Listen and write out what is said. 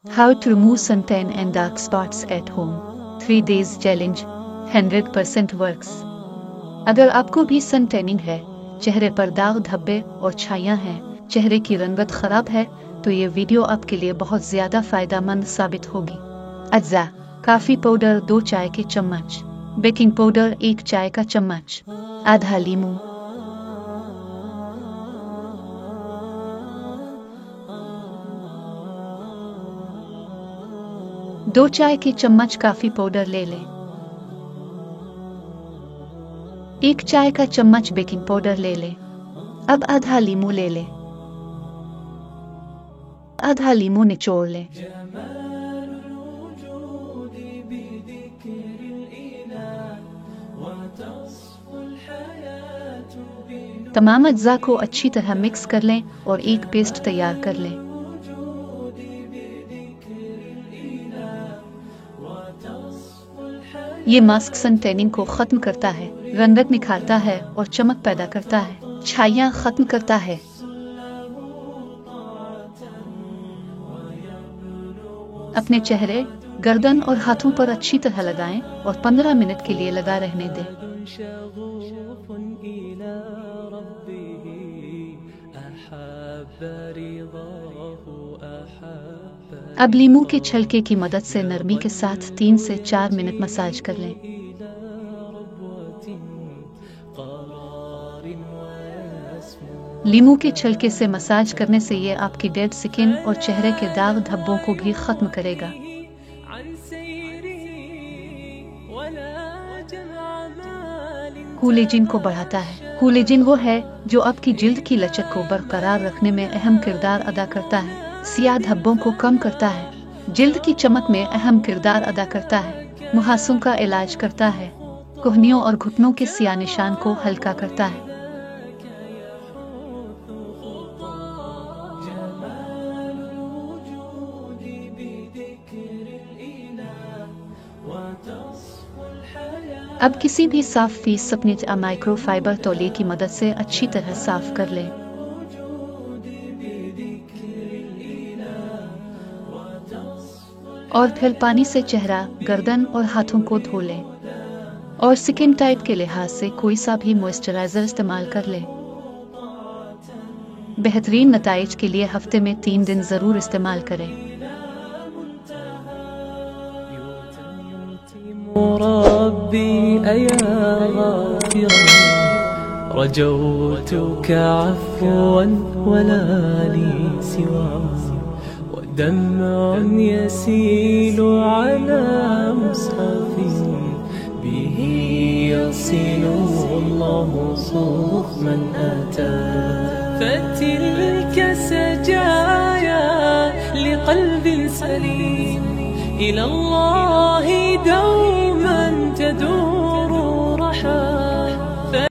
How to remove suntan and dark spots at home. 3 days challenge 100% works. अगर आपको भी सन tanning है, चेहरे पर दाग धब्बे और छाइयाँ हैं, चेहरे की रंगत खराब है, तो ये वीडियो आपके लिए बहुत ज्यादा फायदेमंद साबित होगी। अज्जा: कॉफी पाउडर 2 चाय के चम्मच, बेकिंग पाउडर 1 चाय का चम्मच, आधा लीमू, दो चाय के चम्मच कॉफी पाउडर ले लें, 1 चाय का चम्मच बेकिंग पाउडर ले लें। अब आधा लीमू ले लें, आधा लीमू निचोड़ लें। तमाम अज्जा को अच्छी तरह मिक्स कर लें और एक पेस्ट तैयार कर लें। ये मास्क सन टैनिंग को खत्म करता है, रंगत निखारता है और चमक पैदा करता है, छाइयाँ खत्म करता है। अपने चेहरे, गर्दन और हाथों पर अच्छी तरह लगाएं और 15 मिनट के लिए लगा रहने दें। अब लीमू के छिलके की मदद से नरमी के साथ 3 से 4 मिनट मसाज कर लें। लीमू के छिलके से मसाज करने से ये आपकी डेड स्किन और चेहरे के दाग धब्बों को भी खत्म करेगा। कोलेजन को बढ़ाता है। कोलेजन वो है जो आपकी जिल्द की लचक को बरकरार रखने में अहम किरदार अदा करता है, सियाह धब्बों को कम करता है, जिल्द की चमक में अहम किरदार अदा करता है, मुहासों का इलाज करता है, कोहनियों और घुटनों के सियाह निशान को हल्का करता है। अब किसी भी साफ फीस अपने माइक्रोफाइबर तौलिए की मदद से अच्छी तरह साफ कर लें। और फिर पानी से चेहरा, गर्दन और हाथों को धो लें और स्किन टाइप के लिहाज से कोई सा भी मॉइस्चराइजर इस्तेमाल कर लें। बेहतरीन नताइज के लिए हफ्ते में 3 दिन जरूर इस्तेमाल करें। ربي أيا غافرا رجوتك عفوا ولا لي سوى ودمع يسيل على مصحف به يصل الله صوف من أتى فتلك سجايا لقلب سليم إلى الله دوما تدوم